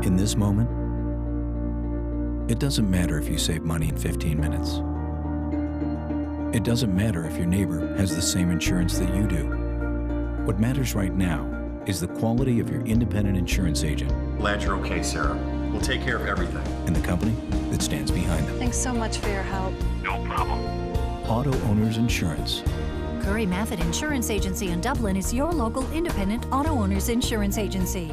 In this moment, it doesn't matter if you save money in 15 minutes. It doesn't matter if your neighbor has the same insurance that you do. What matters right now is the quality of your independent insurance agent. Glad you're okay, Sarah. We'll take care of everything. And the company that stands behind them. Thanks so much for your help. No problem. Auto Owners Insurance. Curry Method Insurance Agency in Dublin is your local independent auto owners insurance agency.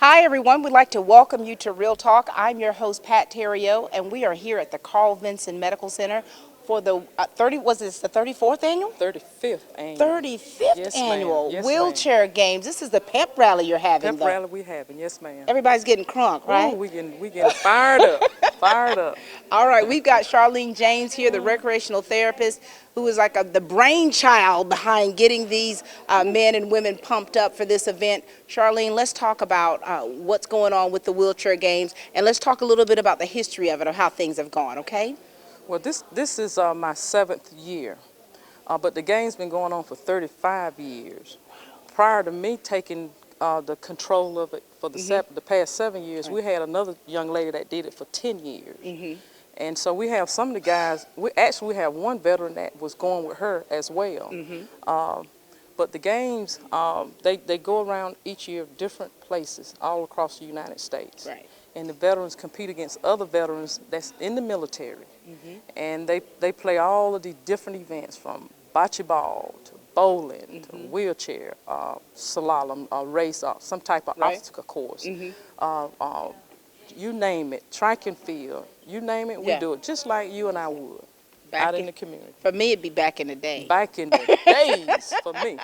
Hi everyone, we'd like to welcome you to Real Talk. I'm your host Pat Terrio, and we are here at the Carl Vinson Medical Center for the 34th annual? 35th annual. 35th Yes, ma'am. annual Yes, wheelchair games. This is the pep rally you're having. Pep rally we having, yes ma'am. Everybody's getting crunk, right? Ooh, we getting fired up, fired up. All right, we've got Charlene James here, the recreational therapist, who is like the brainchild behind getting these men and women pumped up for this event. Charlene, let's talk about what's going on with the wheelchair games, and let's talk a little bit about the history of it, of how things have gone, okay? Well, this is my 7th year, but the game's been going on for 35 years. Prior to me taking the control of it for the past 7 years, we had another young lady that did it for 10 years. And so we have some of the guys, we have one veteran that was going with her as well. But the games, they go around each year different places all across the United States. Right. And the veterans compete against other veterans that's in the military. And they play all of these different events, from bocce ball to bowling to wheelchair, slalom, race, some type of obstacle course. You name it, track and field, you name it, we do it just like you and I would out in the community. For me, it'd be back in the day. Back in the days for me.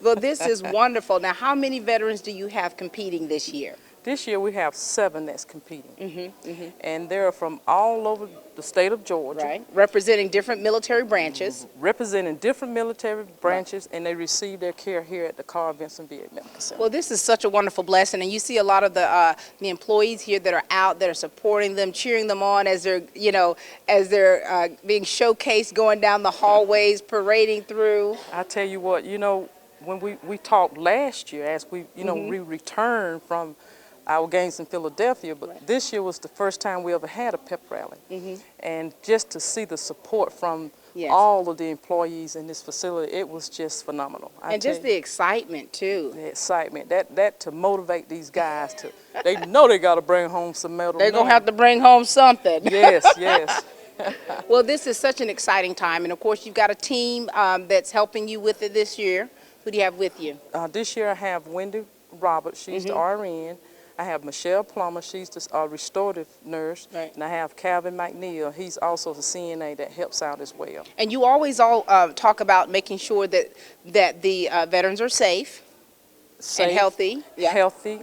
Well, this is wonderful. Now, how many veterans do you have competing this year? This year we have 7 that's competing. And they're from all over the state of Georgia. Right. Representing different military branches. Representing different military branches, and they receive their care here at the Carl Vinson VA Medical Center. Well, this is such a wonderful blessing, and you see a lot of the employees here that are out, that are supporting them, cheering them on as they're, being showcased, going down the hallways, parading through. I tell you what, when we talked last year, as we, we returned from our games in Philadelphia, but this year was the first time we ever had a pep rally. And just to see the support from all of the employees in this facility, it was just phenomenal. And just the excitement too. The excitement, that to motivate these guys to, they know they got to bring home some medals. They're going to have to bring home something. Yes, yes. Well, this is such an exciting time, and of course you've got a team that's helping you with it this year. Who do you have with you? This year I have Wendy Roberts, she's the RN. I have Michelle Plummer, she's the restorative nurse, and I have Calvin McNeil, he's also the CNA that helps out as well. And you always talk about making sure that the veterans are safe and healthy. Healthy.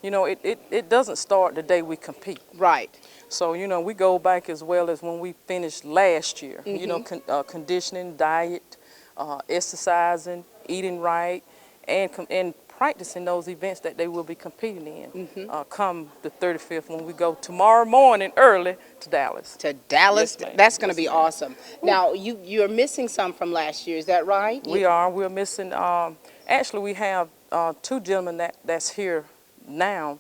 It doesn't start the day we compete. Right. So, we go back as well as when we finished last year, conditioning, diet, exercising, eating right, and practicing those events that they will be competing in come the 35th when we go tomorrow morning early to Dallas. To Dallas? Yes, that's going to be awesome. Now, you're missing some from last year, is that right? We're missing, actually we have 2 gentlemen that's here now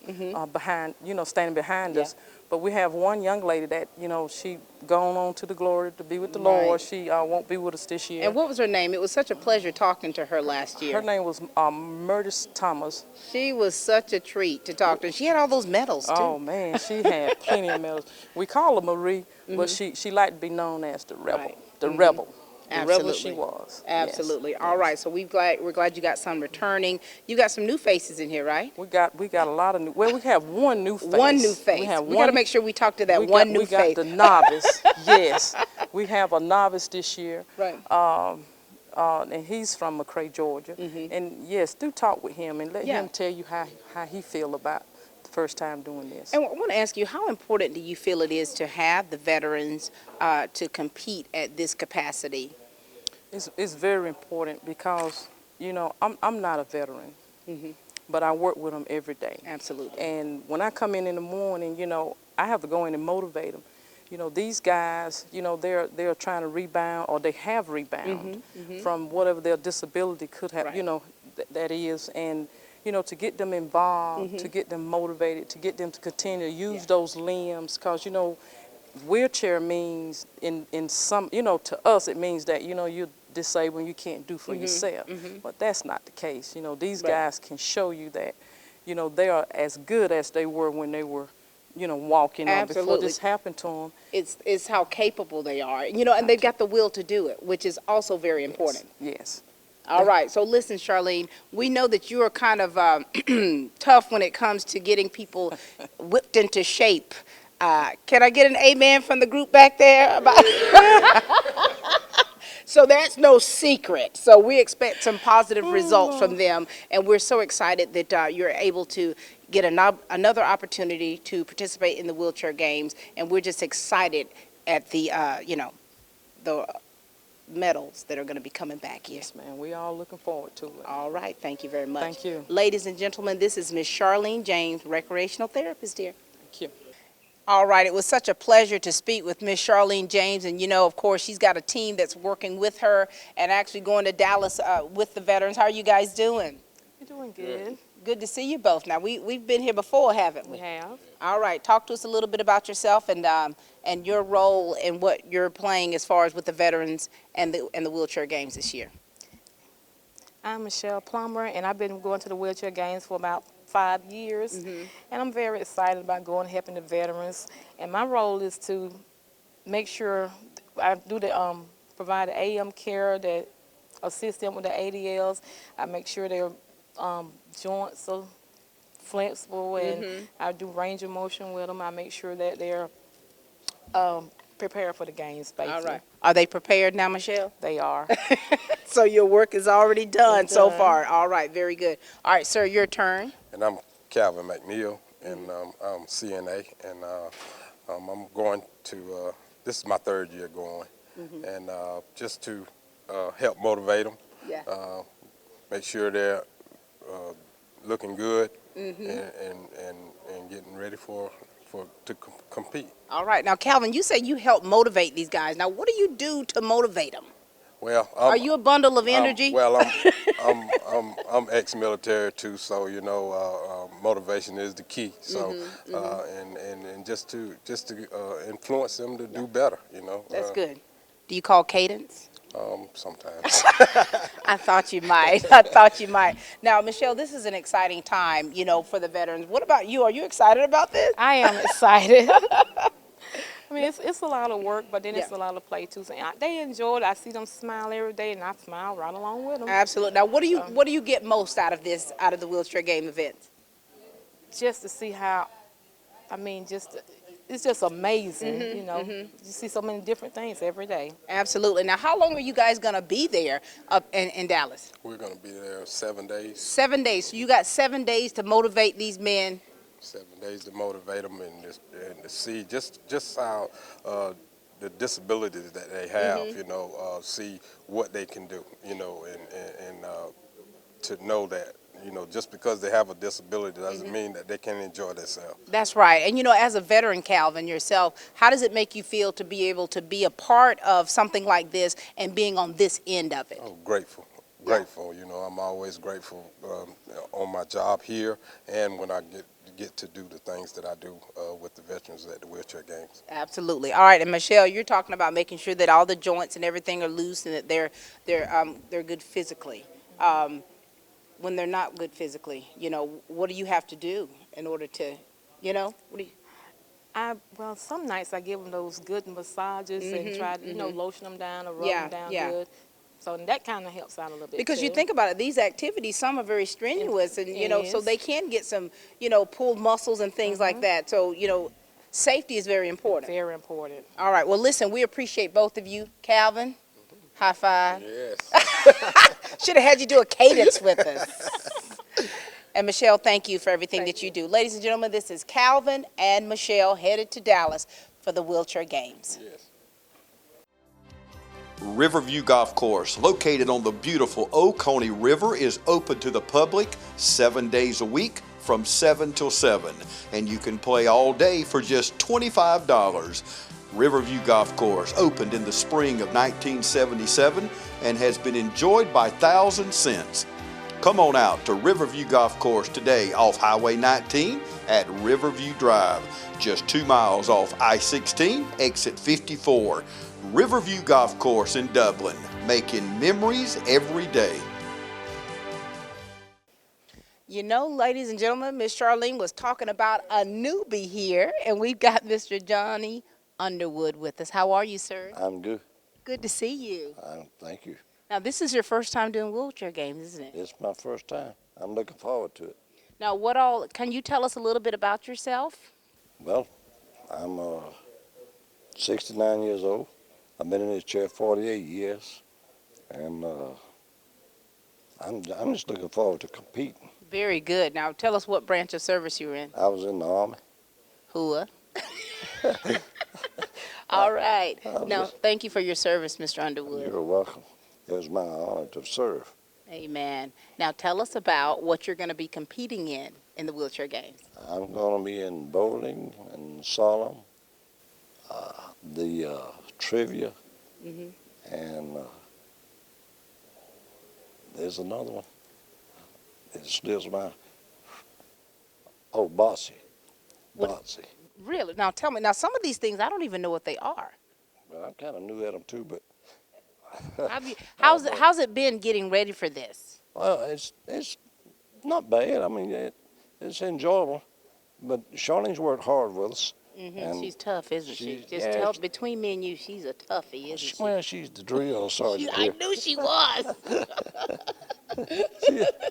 behind, standing behind us. But we have one young lady that, she gone on to the glory to be with the Lord. She won't be with us this year. And what was her name? It was such a pleasure talking to her last year. Her name was Murdis Thomas. She was such a treat to talk to. She had all those medals, too. Oh, man, she had plenty of medals. We call her Marie, but she liked to be known as the Rebel. The Rebel. The rebel she was. Absolutely. Yes. All right. So we're glad you got some returning. You got some new faces in here, right? We got a lot of new. Well, we have one new face. One new face. We got to make sure we talk to that one new face. We got the novice. Yes. We have a novice this year. Right. And he's from McRae, Georgia. And yes, do talk with him and let him tell you how he feel about the first time doing this. And I want to ask you, how important do you feel it is to have the veterans to compete at this capacity? It's very important because, you know, I'm not a veteran, but I work with them every day. Absolutely. And when I come in the morning, you know, I have to go in and motivate them. You know, these guys, you know, they're trying to rebound, or they have rebound from whatever their disability could have, you know, that is. And, you know, to get them involved, to get them motivated, to get them to continue to use those limbs, because, you know, wheelchair means in some, you know, to us it means that, you know, you're disabled and you can't do for yourself. But that's not the case. You know, these guys can show you that, you know, they are as good as they were when they were, you know, walking on before this happened to them. It's how capable they are, you know, and they've got the will to do it, which is also very important. Yes. All right, so listen, Charlene, we know that you are kind of tough when it comes to getting people whipped into shape. Can I get an amen from the group back there? So that's no secret. So we expect some positive results from them, and we're so excited that you're able to get another opportunity to participate in the wheelchair games, and we're just excited at the, you know, the medals that are going to be coming back here. Yes, ma'am. We all looking forward to it. All right. Thank you very much. Thank you. Ladies and gentlemen, this is Miss Charlene James, recreational therapist here. Thank you. All right. It was such a pleasure to speak with Miss Charlene James. And, you know, of course, she's got a team that's working with her and actually going to Dallas with the veterans. How are you guys doing? You're doing good. Good to see you both. Now, we've been here before, haven't we? We have. All right. Talk to us a little bit about yourself and your role and what you're playing as far as with the veterans and the wheelchair games this year. I'm Michelle Plummer, and I've been going to the wheelchair games for about 5 years. And I'm very excited about going and helping the veterans. And my role is to make sure I do the provide the AM care that assist them with the ADLs. I make sure their joints are flexible, and I do range of motion with them. I make sure that they're prepared for the games, basically. All right. Are they prepared now, Michelle? They are. So your work is already done It's so done. far. All right, very good. All right, sir, your turn. And I'm Calvin McNeil, and I'm CNA, and I'm going to, this is my 3rd year going, and just to help motivate them, Yeah. make sure they're looking good and getting ready to compete. All right. Now, Calvin, you say you help motivate these guys. Now, what do you do to motivate them? Well, Are you a bundle of energy? I'm ex-military too, so you know, motivation is the key. So, and just to influence them to do better, you know. That's good. Do you call cadence? Sometimes. I thought you might. I thought you might. Now, Michelle, this is an exciting time, you know, for the veterans. What about you? Are you excited about this? I am excited. I mean, it's a lot of work, but then it's a lot of play too. So they enjoy it. I see them smile every day, and I smile right along with them. Absolutely. Now, what do you get most out of this, out of the wheelchair game events? Just to see how, I mean, it's just amazing, you know. You see so many different things every day. Absolutely. Now, how long are you guys going to be there up in Dallas? We're going to be there 7 days. 7 days. So you got 7 days to motivate these men. 7 days to motivate them and to see just how the disabilities that they have, you know, see what they can do, you know, and to know that, you know, just because they have a disability doesn't mean that they can enjoy themselves. That's right. And, you know, as a veteran, Calvin, yourself, how does it make you feel to be able to be a part of something like this and being on this end of it? Oh, grateful. Grateful. You know, I'm always grateful on my job here and when I get to do the things that I do with the veterans at the wheelchair games. Absolutely. All right. And, Michelle, you're talking about making sure that all the joints and everything are loose and that they're good physically. When they're not good physically, you know, what do you have to do in order to, you know, what do you? Well, some nights I give them those good massages and try to, you know, lotion them down or rub them down good. So that kind of helps out a little bit. Because too. you think about it, these activities, some are very strenuous, and you know, so they can get some, you know, pulled muscles and things like that. So, you know, safety is very important. Very important. All right. Well, listen, we appreciate both of you, Calvin. High five. Yes. Should have had you do a cadence with us. And Michelle, thank you for everything that you do. Ladies and gentlemen, this is Calvin and Michelle headed to Dallas for the wheelchair games. Riverview Golf Course, located on the beautiful Oconee River, is open to the public 7 days a week from 7 till 7, and you can play all day for just $25. Riverview Golf Course opened in the spring of 1977 and has been enjoyed by thousands since. Come on out to Riverview Golf Course today off Highway 19 at Riverview Drive, just 2 miles off I-16, exit 54. Riverview Golf Course in Dublin, making memories every day. You know, ladies and gentlemen, Miss Charlene was talking about a newbie here, and we've got Mr. Johnny Underwood with us. How are you, sir? I'm good. Good to see you. Thank you. Now, this is your first time doing wheelchair games, isn't it? It's my first time. I'm looking forward to it. Now, can you tell us a little bit about yourself? Well, I'm 69 years old. I've been in this chair 48 years, and I'm just looking forward to competing. Very good. Now, tell us what branch of service you're in. I was in the Army. Hua. All right. Now, thank you for your service, Mr. Underwood. You're welcome. It was my honor to serve. Amen. Now, tell us about what you're going to be competing in the wheelchair games. I'm going to be in bowling and slalom, the trivia, and there's another one. It slips my, boxing. Boxing. Really? Now, tell me. Now, some of these things, I don't even know what they are. Well, I kind of knew at them too, but. How's it been getting ready for this? Well, it's not bad. I mean, it's enjoyable. But Charlene's worked hard with us. And she's tough, isn't she? Yeah, Between me and you, she's a toughie, isn't she? Well, she's the drill sergeant. I knew she was.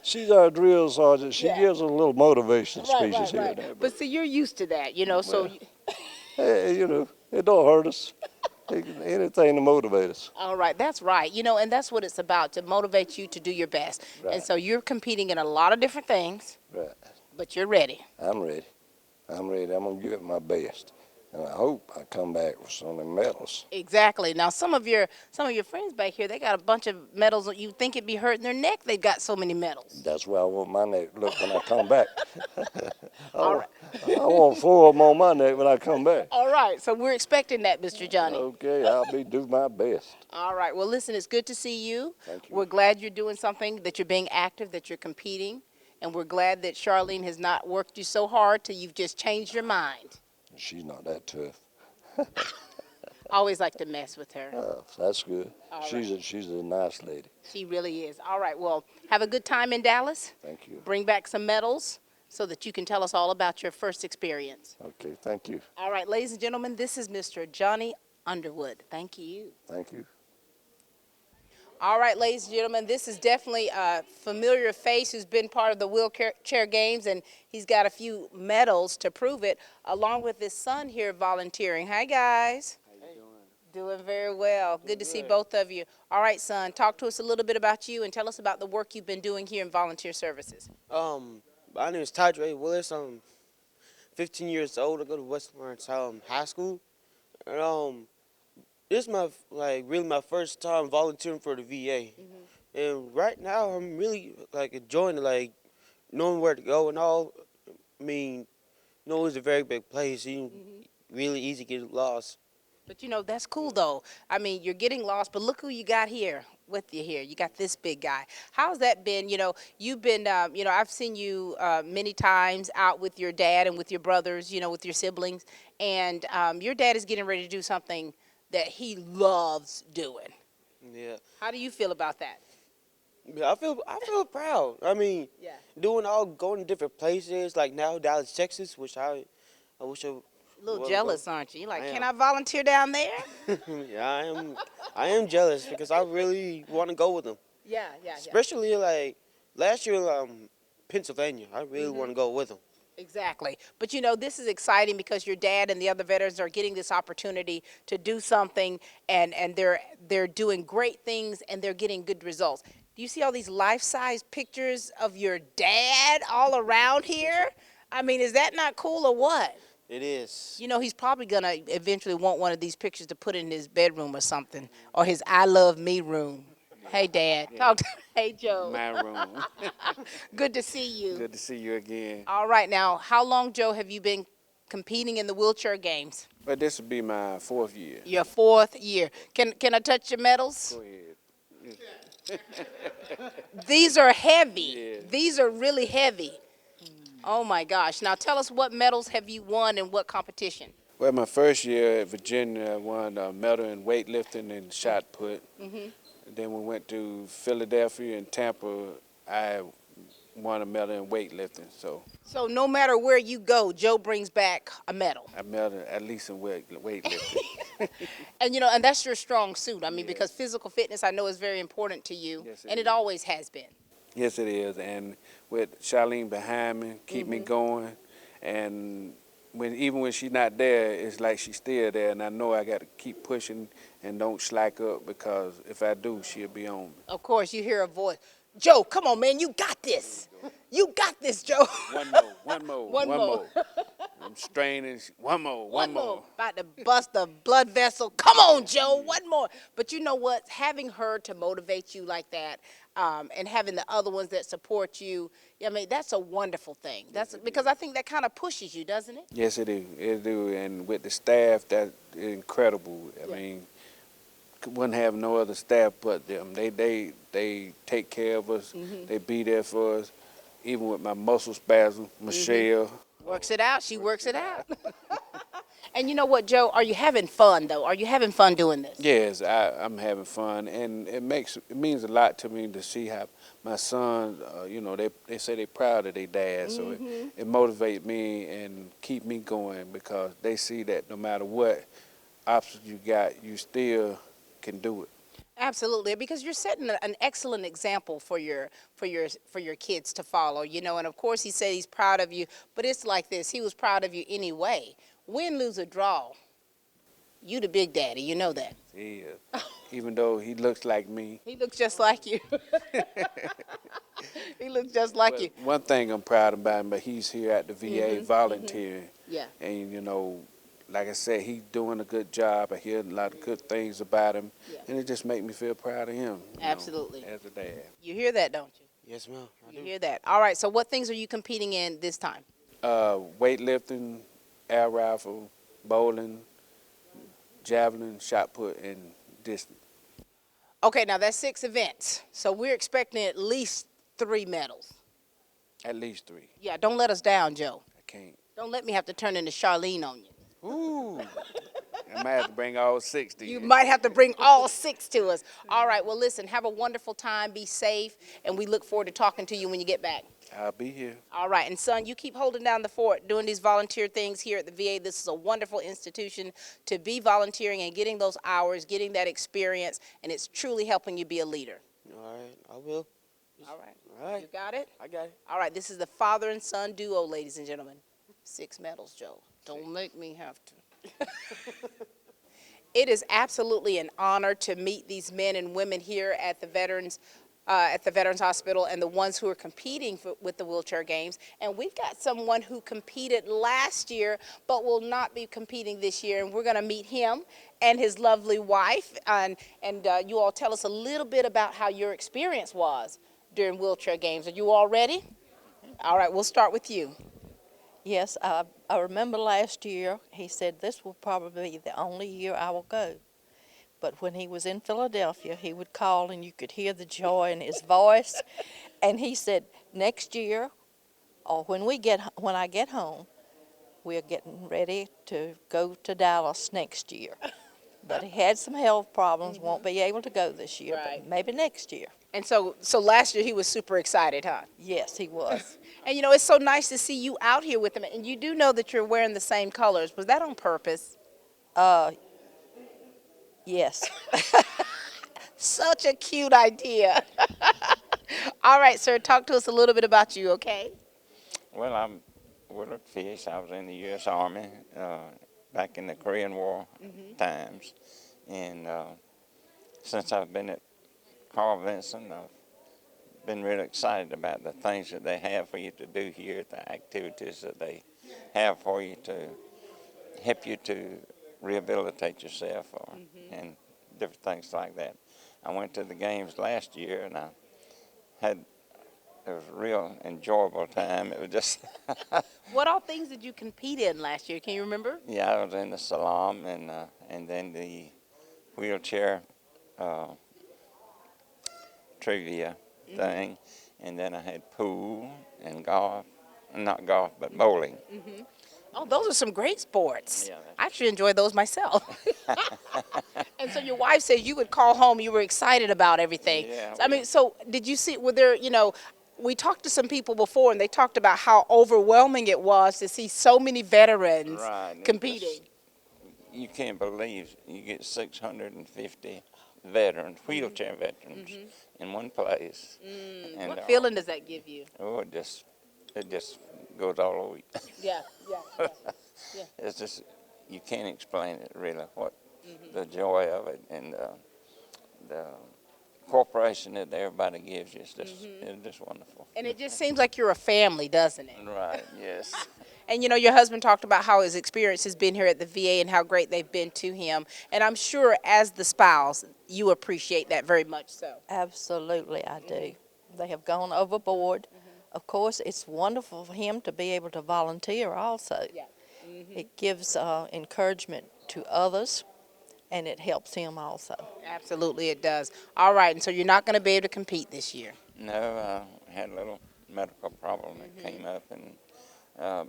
She's our drill sergeant. She gives us a little motivation speeches here and there. But see, you're used to that, so. Hey, it don't hurt us. Anything to motivate us. All right, that's right. And that's what it's about, to motivate you to do your best. Right. And so you're competing in a lot of different things. Right. But you're ready. I'm ready. I'm going to give it my best. And I hope I come back with some of them medals. Exactly. Now, some of your friends back here, they got a bunch of medals. You think it'd be hurting their neck? They've got so many medals. That's where I want my neck to look when I come back. All right. I want 4 of them on my neck when I come back. All right. So we're expecting that, Mr. Johnny. Okay, I'll do my best. All right. Well, listen, it's good to see you. Thank you. We're glad you're doing something, that you're being active, that you're competing. And we're glad that Charlene has not worked you so hard till you've just changed your mind. She's not that tough. I always like to mess with her. That's good. All She's a nice lady. She really is. All right. Well, have a good time in Dallas. Thank you. Bring back some medals so that you can tell us all about your first experience. Okay, thank you. All right, ladies and gentlemen, this is Mr. Johnny Underwood. Thank you. Thank you. All right, ladies and gentlemen, this is definitely a familiar face who's been part of the wheelchair games, and he's got a few medals to prove it, along with his son here volunteering. Hi, guys. How you doing? Doing very well. Good to see both of you. All right, son, talk to us a little bit about you and tell us about the work you've been doing here in volunteer services. My name is Tydre Willis. I'm 15 years old. I go to West Lawrence High School. And this is really my first time volunteering for the VA. And right now I'm really enjoying it, knowing where to go and all. I mean, it's a very big place. Really easy to get lost. But that's cool though. I mean, you're getting lost, but look who you got here with you here. You got this big guy. How's that been? You've been, I've seen you many times out with your dad and with your brothers, with your siblings, and your dad is getting ready to do something that he loves doing. Yeah. How do you feel about that? Yeah, I feel proud. I mean, going to different places, like now Dallas, Texas, which I wish I. A little jealous, aren't you? You're like, can I volunteer down there? Yeah, I am jealous because I really want to go with them. Yeah. Especially last year, Pennsylvania. I really want to go with them. Exactly. But this is exciting because your dad and the other veterans are getting this opportunity to do something, and they're doing great things and they're getting good results. Do you see all these life-size pictures of your dad all around here? I mean, is that not cool or what? It is. You know, he's probably going to eventually want one of these pictures to put in his bedroom or something, or his I love me room. Hey, Dad. Talk to, hey, Joe. My room. Good to see you. Good to see you again. All right, now, how long, Joe, have you been competing in the wheelchair games? But this will be my 4th year. Your 4th year. Can I touch your medals? Go ahead. These are heavy. Yeah. These are really heavy. Oh my gosh. Now tell us, what medals have you won in what competition? Well, my first year at Virginia, I won a medal in weightlifting and shot put. Then we went to Philadelphia and Tampa. I won a medal in weightlifting. So no matter where you go, Joe brings back a medal. I medal at least in weightlifting. And you know, and that's your strong suit. I mean, because physical fitness, I know, is very important to you, Yes, and it always has been. Yes, it is. And with Charlene behind me, keep me going. And even when she's not there, it's like she's still there. And I know I got to keep pushing and don't slack up, because if I do, she'll be on me. Of course, you hear a voice. Joe, come on, man, you got this. You got this, Joe. One more, one more, One more. I'm straining. One more. About to bust a blood vessel. Come on, Joe, one more. But you know what? Having her to motivate you like that, and having the other ones that support you, I mean, that's a wonderful thing. That's because I think that kind of pushes you, doesn't it? Yes, it do. It do. And with the staff, that's incredible. I mean, wouldn't have no other staff but them. They take care of us. They be there for us. Even with my muscle spasm, Michelle. Works it out. She works it out. And you know what, Joe? Are you having fun, though? Are you having fun doing this? Yes, I'm having fun, and it means a lot to me to see how my sons, you know, they say they're proud of their dad, so it motivates me and keep me going, because they see that no matter what obstacles you got, you still can do it. Absolutely, because you're setting an excellent example for your kids to follow, you know. And of course, he said he's proud of you, but it's like this: he was proud of you anyway. Win, lose, or draw, you the big daddy, you know that. He is. Even though he looks like me. He looks just like you. He looks just like you. One thing I'm proud about him, but he's here at the VA volunteering. Yeah. And you know, like I said, he's doing a good job. I hear a lot of good things about him, and it just makes me feel proud of him. Absolutely. As a dad. You hear that, don't you? Yes, ma'am. You hear that. All right, so what things are you competing in this time? Weightlifting, air rifle, bowling, javelin, shot put, and distance. Okay, now that's 6 events, so we're expecting at least 3 medals. At least 3. Yeah, don't let us down, Joe. I can't. Don't let me have to turn into Charlene on you. Ooh. I might have to bring all 6 to you. You might have to bring all 6 to us. All right, well, listen, have a wonderful time, be safe, and we look forward to talking to you when you get back. I'll be here. All right, and son, you keep holding down the fort, doing these volunteer things here at the VA. This is a wonderful institution to be volunteering and getting those hours, getting that experience, and it's truly helping you be a leader. All right, I will. All right. All right. You got it? I got it. All right, this is the father and son duo, ladies and gentlemen. 6 medals, Joe. Don't make me have to. It is absolutely an honor to meet these men and women here at the Veterans Hospital, and the ones who are competing with the wheelchair games. And we've got someone who competed last year but will not be competing this year, and we're going to meet him and his lovely wife. And you all tell us a little bit about how your experience was during wheelchair games. Are you all ready? All right, we'll start with you. Yes, I remember last year he said this will probably be the only year I will go. But when he was in Philadelphia, he would call and you could hear the joy in his voice. And he said, next year, or when I get home, we're getting ready to go to Dallas next year. But he had some health problems, won't be able to go this year, but maybe next year. And so last year he was super excited, huh? Yes, he was. And you know, it's so nice to see you out here with him. And you do know that you're wearing the same colors. Was that on purpose? Yes. Such a cute idea. All right, sir, talk to us a little bit about you, okay? Well, I'm Willard Fish. I was in the U.S. Army back in the Korean War times. And since I've been at Carl Vinson, I've been really excited about the things that they have for you to do here, the activities that they have for you to help you to rehabilitate yourself and different things like that. I went to the games last year and it was a real enjoyable time. It was just What all things did you compete in last year? Can you remember? yeah, I was in the slalom and then the wheelchair trivia thing, and then I had pool and golf, not golf but bowling. Oh, those are some great sports. Yeah, I actually enjoy those myself. And so your wife says you would call home, you were excited about everything. Yeah, I mean, so did you see, were there, we talked to some people before and they talked about how overwhelming it was to see so many veterans Right. competing. You can't believe you get 650 veterans, wheelchair veterans, in one place. And, What feeling does that give you? Oh, it just goes all over you. Yeah. It's just, you can't explain it really, what the joy of it and the cooperation that everybody gives you. It's just wonderful. And it just seems like you're a family, doesn't it? Right, yes. And your husband talked about how his experience has been here at the VA and how great they've been to him. And I'm sure as the spouse, you appreciate that very much so. Absolutely, I do. They have gone overboard. Of course, it's wonderful for him to be able to volunteer also. Yeah. It gives encouragement to others, and it helps him also. Absolutely, it does. All right, and so you're not going to be able to compete this year. No, I had a little medical problem that came up,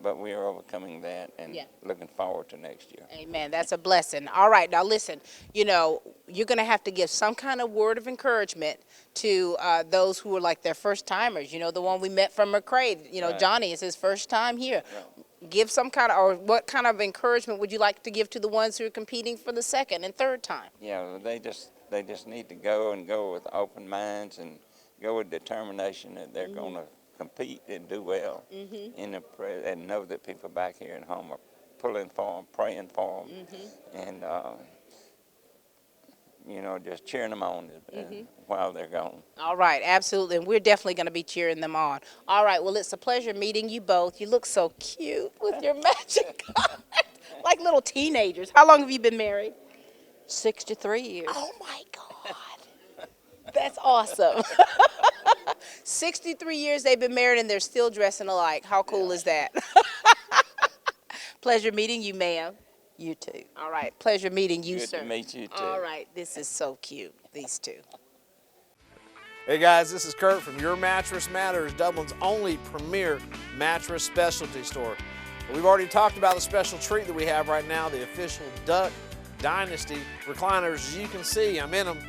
but we are overcoming that and looking forward to next year. Amen. That's a blessing. All right, now listen, you're going to have to give some kind of word of encouragement to those who are like their first timers. The one we met from McCrae, Right. Johnny, is his first time here. Right. Give some kind of, or what kind of encouragement would you like to give to the ones who are competing for the second and third time? Yeah, they just need to go with open minds and go with determination that they're going to compete and do well and know that people back here at home are pulling for them, praying for them, and just cheering them on while they're gone. All right, absolutely, and we're definitely going to be cheering them on. All right, well, it's a pleasure meeting you both. You look so cute with your matching colors, like little teenagers. How long have you been married? 63 years. Oh, my God. That's awesome. 63 years they've been married, and they're still dressing alike. How cool is that? Pleasure meeting you, ma'am. You too. All right, pleasure meeting you, Good sir. to meet you, too. All right, this is so cute, these two. Hey guys, this is Kurt from Your Mattress Matters, Dublin's only premier mattress specialty store. We've already talked about the special treat that we have right now, the official Duck Dynasty recliners. As you can see, I'm in them.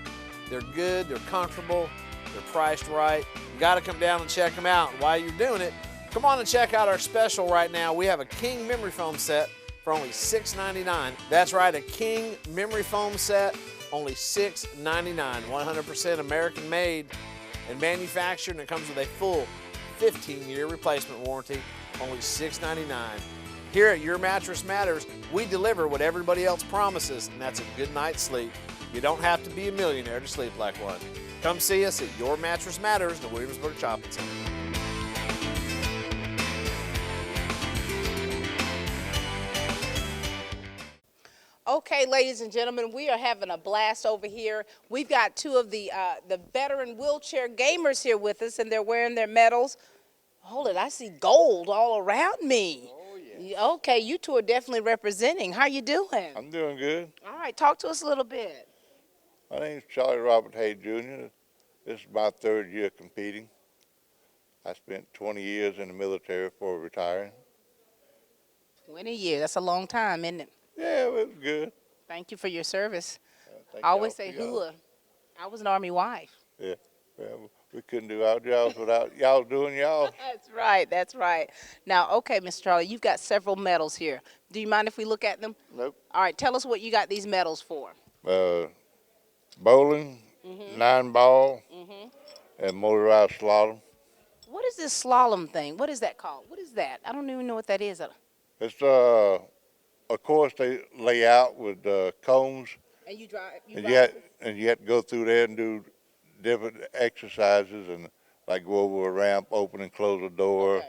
They're good, they're comfortable, they're priced right. You got to come down and check them out. And while you're doing it, come on and check out our special right now. We have a King memory foam set for only $6.99. That's right, a King memory foam set, only $6.99. 100% American made and manufactured, and it comes with a full 15-year replacement warranty, only $6.99. Here at Your Mattress Matters, we deliver what everybody else promises, and that's a good night's sleep. You don't have to be a millionaire to sleep like one. Come see us at Your Mattress Matters, the Williamsburg Shopping Center. Okay, ladies and gentlemen, we are having a blast over here. We've got two of the veteran wheelchair gamers here with us, and they're wearing their medals. Hold it, I see gold all around me. Oh, yeah. Okay, you two are definitely representing. How you doing? I'm doing good. All right, talk to us a little bit. My name's Charlie Robert Hay Jr. This is my third year competing. I spent 20 years in the military before retiring. 20 years, that's a long time, isn't it? Yeah, it was good. Thank you for your service. Thank I always y'all say for y'all. hula. I was an Army wife. Yeah, well, we couldn't do our jobs without y'all doing y'all. That's right, that's right. Now, okay, Mr. Charlie, you've got several medals here. Do you mind if we look at them? Nope. All right, tell us what you got these medals for. Bowling, 9-ball, and motorized slalom. What is this slalom thing? What is that called? What is that? I don't even know what that is. It's a course they lay out with cones, And you drive. and you had to go through there and do different exercises, and like go over a ramp, open and close a door. Okay.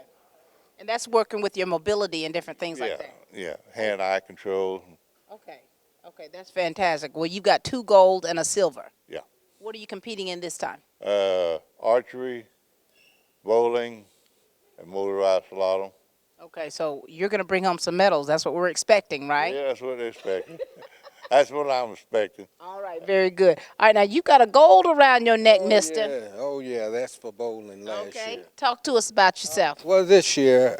And that's working with your mobility and different things like that. Yeah, hand-eye control. Okay. Okay, that's fantastic. Well, you got 2 gold and a silver. Yeah. What are you competing in this time? Archery, bowling, and motorized slalom. Okay, so you're going to bring home some medals. That's what we're expecting, right? Yeah, that's what they're expecting. That's what I'm expecting. All right, very good. All right, now you got a gold around your neck, mister. Yeah. Oh, yeah, that's for bowling last year. Talk to us about yourself. Well, this year,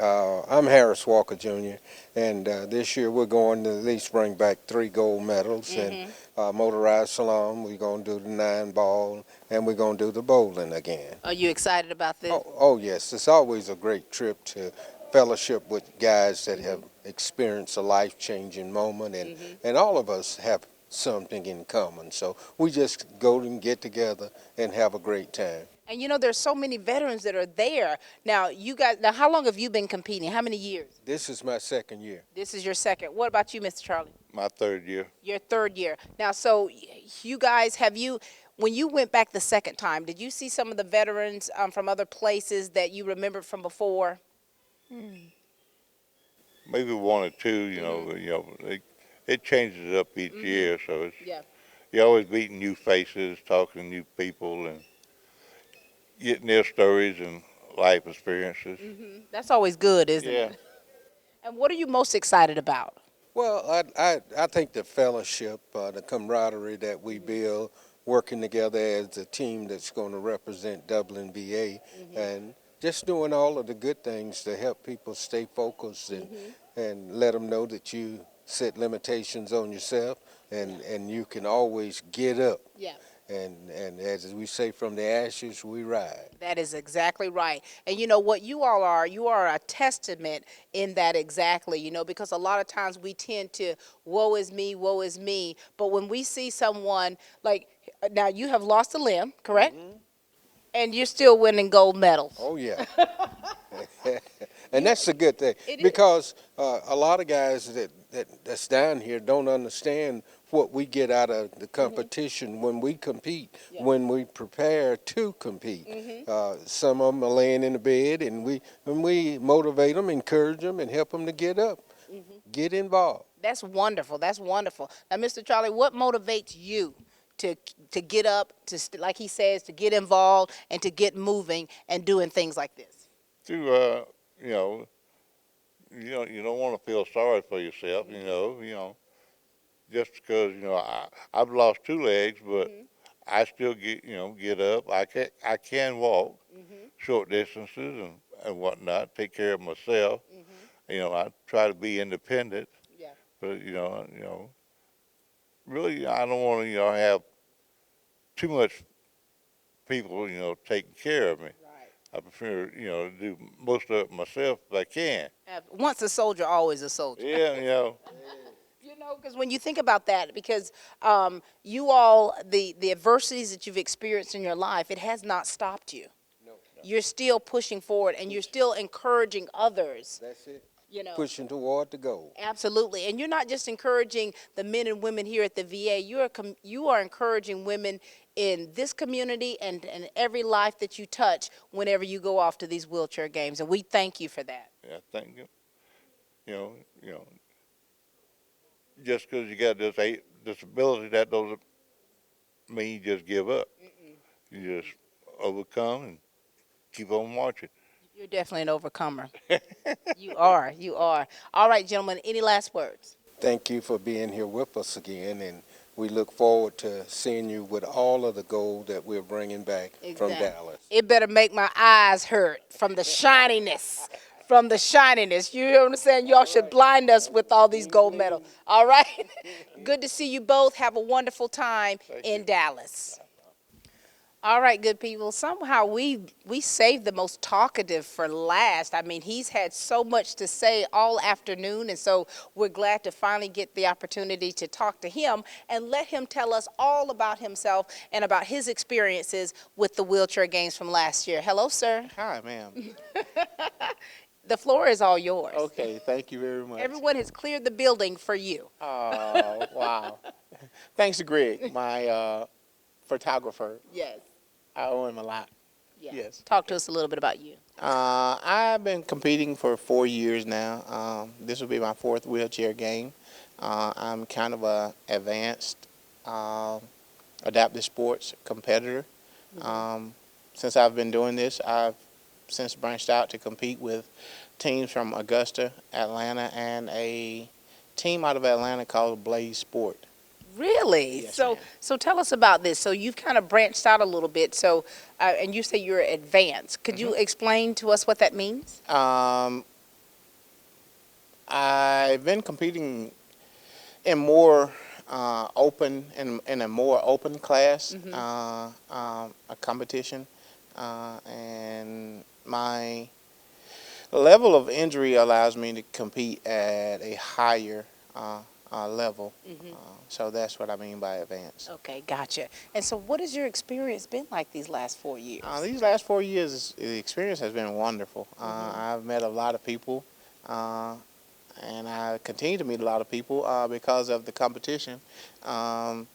I'm Harris Walker Jr., and this year we're going to at least bring back 3 gold medals. And motorized slalom, we're going to do the 9-ball, and we're going to do the bowling again. Are you excited about this? Oh, yes. It's always a great trip to fellowship with guys that have experienced a life-changing moment, and all of us have something in common. So we just go and get together and have a great time. And you know, there's so many veterans that are there. Now, you guys, how long have you been competing? How many years? This is my 2nd year. This is your 2nd. What about you, Mr. Charlie? My 3rd year. Your 3rd year. Now, so you guys, when you went back the 2nd time, did you see some of the veterans from other places that you remembered from before? Maybe 1 or 2, you know, it changes it up each year, so it's, you're always meeting new faces, talking to new people, and getting their stories and life experiences. That's always good, isn't it? And what are you most excited about? Well, I think the fellowship, the camaraderie that we build, working together as a team that's going to represent Dublin VA, and just doing all of the good things to help people stay focused and let them know that you set limitations on yourself and you can always get up. Yeah. And as we say, from the ashes we rise. That is exactly right. And you know what you all are? You are a testament in that exactly, you know, because a lot of times we tend to, woe is me, woe is me. But when we see someone, like, now you have lost a limb, correct? And you're still winning gold medals. Oh, yeah. And that's a good thing, because a lot of guys that's down here don't understand what we get out of the competition when we compete, when we prepare to compete. Some of them are laying in the bed, and we motivate them, encourage them, and help them to get up, get involved. That's wonderful. That's wonderful. Now, Mr. Charlie, what motivates you to get up, like he says, to get involved and to get moving and doing things like this? You don't want to feel sorry for yourself, you know, just because, you know, I've lost 2 legs, but I still get up. I can walk short distances and whatnot, take care of myself. You know, I try to be independent, but, you know, really, I don't want to, have too much people, taking care of me. I prefer, to do most of it myself if I can. Once a soldier, always a soldier. Yeah, You know, because when you think about that, because you all, the adversities that you've experienced in your life, it has not stopped you. No. You're still pushing forward, and you're still encouraging others. That's it. You know, pushing toward the goal. Absolutely. And you're not just encouraging the men and women here at the VA. You are encouraging women in this community and every life that you touch whenever you go off to these wheelchair games. And we thank you for that. Yeah, thank you. You know, just because you got this disability, that doesn't mean you just give up. You just overcome and keep on marching. You're definitely an overcomer. You are. You are. All right, gentlemen, any last words? Thank you for being here with us again, and we look forward to seeing you with all of the gold that we're bringing back from Dallas. It better make my eyes hurt from the shininess. From the shininess. You know what I'm saying? Y'all should blind us with all these gold medals. All right? Good to see you both. Have a wonderful time in Dallas. All right, good people. Somehow we saved the most talkative for last. I mean, he's had so much to say all afternoon, and so we're glad to finally get the opportunity to talk to him and let him tell us all about himself and about his experiences with the wheelchair games from last year. Hello, sir. Hi, ma'am. The floor is all yours. Okay, thank you very much. Everyone has cleared the building for you. Oh, wow. Thanks to Greg, my photographer. Yes. I owe him a lot. Yeah. Yes. Talk to us a little bit about you. I've been competing for 4 years now. This will be my 4th wheelchair game. I'm kind of a advanced adaptive sports competitor. Since I've been doing this, I've since branched out to compete with teams from Augusta, Atlanta, and a team out of Atlanta called Blaze Sport. Really? Yes, So tell us about this. So you've kind of branched out a little bit. So, and you say you're advanced. Could you explain to us what that means? I've been competing in more open, in a more open class, a competition, and my level of injury allows me to compete at a higher level. So that's what I mean by advanced. Okay, gotcha. And so what has your experience been like these last 4 years? These last 4 years, the experience has been wonderful. I've met a lot of people, and I continue to meet a lot of people because of the competition. I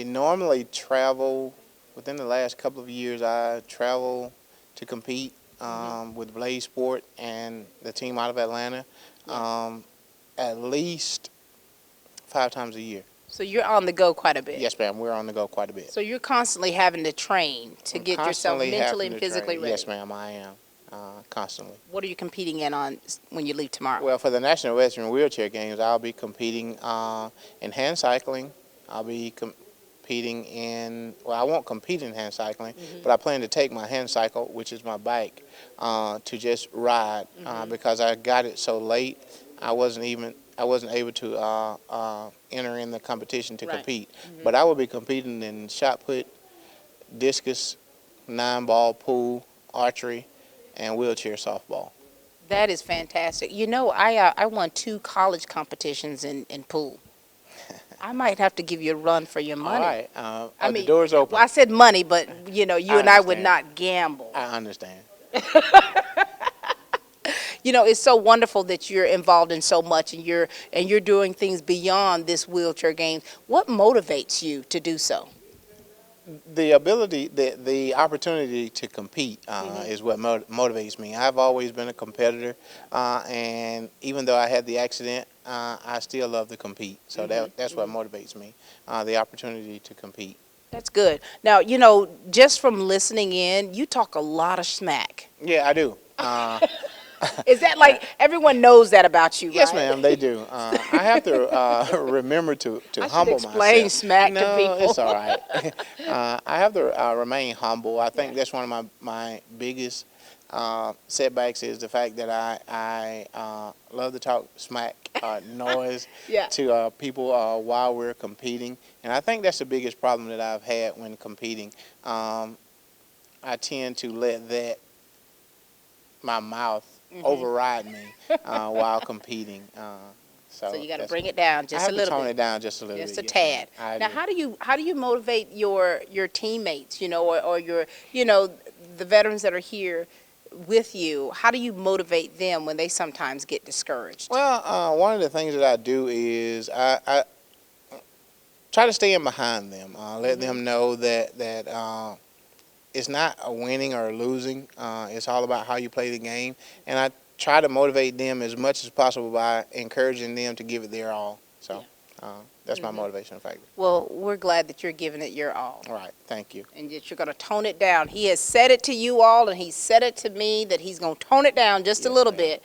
normally travel, within the last couple of years, I travel to compete with Blaze Sport and the team out of Atlanta at least 5 times a year. So you're on the go quite a bit. Yes, ma'am. We're on the go quite a bit. So you're constantly having to train to get yourself Constantly mentally having and to physically train. ready. Yes, ma'am. I am constantly. What are you competing in on when you leave tomorrow? Well, for the National Western Wheelchair Games, I'll be competing in hand cycling. I'll be competing in, well, I won't compete in hand cycling, but I plan to take my hand cycle, which is my bike, to just ride because I got it so late. I wasn't able to enter in the competition to compete. But I will be competing in shot put, discus, 9-ball pool, archery, and wheelchair softball. That is fantastic. You know, I won 2 college competitions in pool. I might have to give you a run for your money. All right. I mean, the door's open. Well, I said money, but you know, you and I would not gamble. I understand. You know, it's so wonderful that you're involved in so much, and you're doing things beyond this wheelchair game. What motivates you to do so? The ability, the opportunity to compete is what motivates me. I've always been a competitor, and even though I had the accident, I still love to compete. So that's what motivates me, the opportunity to compete. That's good. Now, you know, just from listening in, you talk a lot of smack. Yeah, I do. Is that like everyone knows that about you, Yes, right? ma'am, they do. I have to remember to humble myself. Explain smack to people. No, it's all right. I have to remain humble. I think that's one of my biggest setbacks is the fact that I love to talk smack noise to people while we're competing. And I think that's the biggest problem that I've had when competing. I tend to let my mouth override me while competing. So you got to bring it down just a little bit. I have to tone it down just a little bit. Just a tad. Now, how do you motivate your teammates, you know, or your, you know, the veterans that are here with you? How do you motivate them when they sometimes get discouraged? Well, one of the things that I do is I try to stay in behind them. Let them know that it's not a winning or a losing. It's all about how you play the game. And I try to motivate them as much as possible by encouraging them to give it their all. So that's my motivation factor. Well, we're glad that you're giving it your all. All right. Thank you. And that you're going to tone it down. He has said it to you all, and he said it to me that he's going to tone it down just a little bit.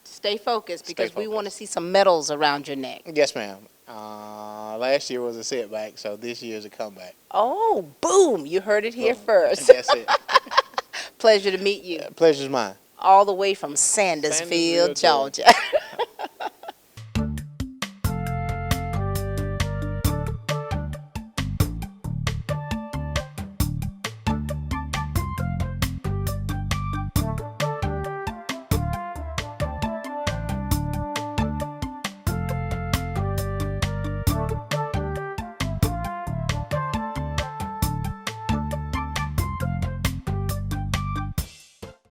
Stay focused because we want to see some medals around your neck. Yes, ma'am. Last year was a setback, so this year is a comeback. Oh, boom. You heard it here first. That's it. Pleasure to meet you. Pleasure's mine. All the way from Sandersville, Georgia.